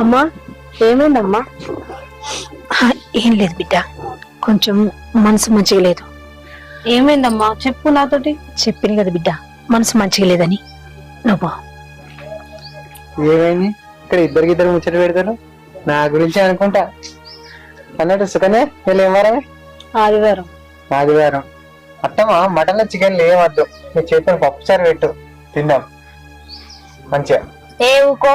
అమ్మా ఏమైందమ్మా? ఏం లేదు బిడ్డ, కొంచెం మనసు మంచిగా లేదు. ఏమైందమ్మా చెప్పు నాతోటి. చెప్పింది కదా బిడ్డ, మనసు మంచిగా లేదని. నువ్వు ఏమైంది? ఇక్కడ ఇద్దరు ముచ్చట పెడతారు నా గురించి అనుకుంటా. అన్నట్టు సుకనే వీళ్ళు ఏం వారమే? ఆదివారం. ఆదివారం అత్తమ్మా మటన్ చికెన్ ఏమద్దు, నీ చేతిని పప్పుచారు పెట్టు తిందాం మంచిగా. ఏ ఊకో,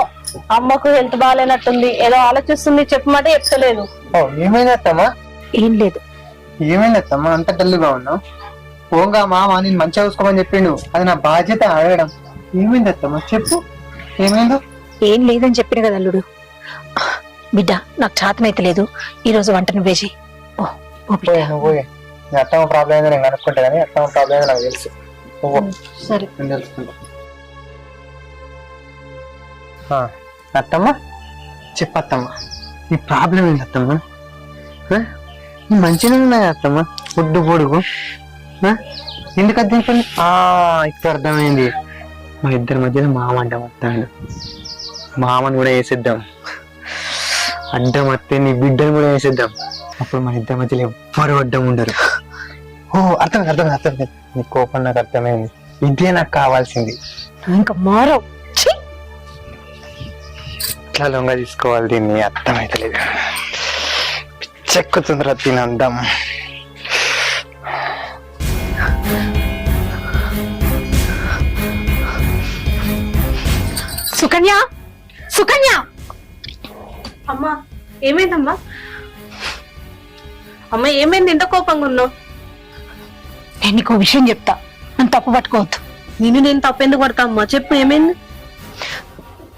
అమ్మకు హెల్త్ బాగాలేనట్టుంది, ఏదో ఆలోచిస్తుంది, చెప్పమంటే చెప్తలేదు. ఓ ఏమైంది అత్తమ్మా? ఏం లేదు. ఏమైంది అత్తమ్మా అంత డల్లుగా ఉన్నావు? పోంగా మామ నేను మంచిగా చూసుకోమని చెప్పిండు, అది నా బాధ్యత అడగడం. ఏమైంది అత్తమ్మా చెప్పు, ఏమైందో? ఏం లేదని చెప్పిన కదా అల్లుడు. బిడ్డ నాకు చేతనైతే లేదు, ఈ రోజు వంట నువ్వే చెయ్యి. నువ్వు అత్తమ్మ ప్రాబ్లం ఏందో నేను కనుక్కుంటా, కానీ అత్తమ్మ ప్రాబ్లం ఏందో నాకు తెలుసు. సరే నేను తెలుసుకుంటా. అత్తమ్మ చెప్పత్తమ్మ, నీ ప్రాబ్లం ఏంటి అత్తమ్మ? నీ మంచిగా ఉన్నాయి అత్తమ్మ, ఫుడ్ పొడుగు ఎందుకు అర్థం? ఇప్పుడు అర్థమైంది, మా ఇద్దరి మధ్యలో మామ అడ్డం వస్తాడు. మామని కూడా వేసేద్దాం, అడ్డం వస్తే నీ బిడ్డను కూడా వేసేద్దాం. అప్పుడు మన ఇద్దరి మధ్యలో ఎవ్వరు అడ్డం ఉండరు. ఓ అర్థమైంది. నీ కోపం నాకు అర్థమైంది, ఇదే నాకు కావాల్సింది. ఇంకా మారవు. ఎట్లా లొంగ తీసుకోవాలి దీన్ని అర్థమైతలేదు. పిచ్చెక్కుతుంది రా తినందాం. సుకన్య, సుకన్య! అమ్మా ఏమైందమ్మా? అమ్మ ఏమైంది, ఇంత కోపంగా ఉన్నావు? నేను నీకు విషయం చెప్తా, నన్ను తప్పు పట్టుకోవద్దు. నేను తప్పెందుకు పడతా అమ్మా, చెప్పు ఏమైంది?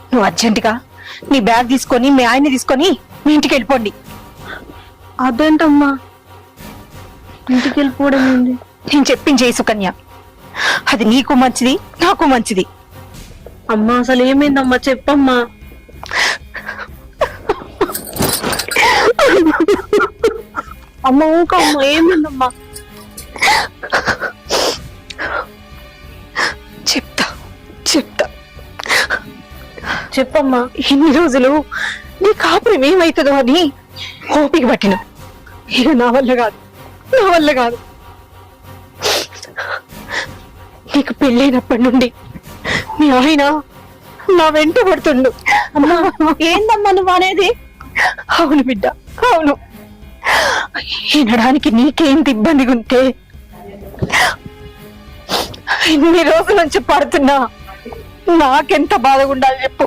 నువ్వు అర్జెంటుగా నీ బ్యాగ్ తీసుకొని మీ ఆయన్ని తీసుకొని మీ ఇంటికి వెళ్ళిపోండి. అదేంటమ్మా ఇంటికి వెళ్ళిపోవడం ఏంటి? నేను చెప్పింది సుకన్య, అది నీకు మంచిది, నాకు మంచిది. అమ్మా అసలు ఏమైందమ్మా చెప్పమ్మా. అమ్మ ఊక అమ్మ, ఏమైందమ్మా? చెప్తా చెప్తా చెప్పమ్మా. ఇన్ని రోజులు నీ కాపురం ఏమవుతుందో అని ఓపిక పట్టిన, ఇక నా వల్ల కాదు. నీకు పెళ్ళైనప్పటి నుండి మీ ఆయన నా వెంట పడుతుండు. అమ్మా ఏందమ్మా నువ్వు అనేది? అవును బిడ్డ, అవును. వినడానికి నీకేంత ఇబ్బందిగా ఉంటే ఇన్ని రోజుల నుంచి పడుతున్నా నాకెంత బాధగా ఉండాలి చెప్పు.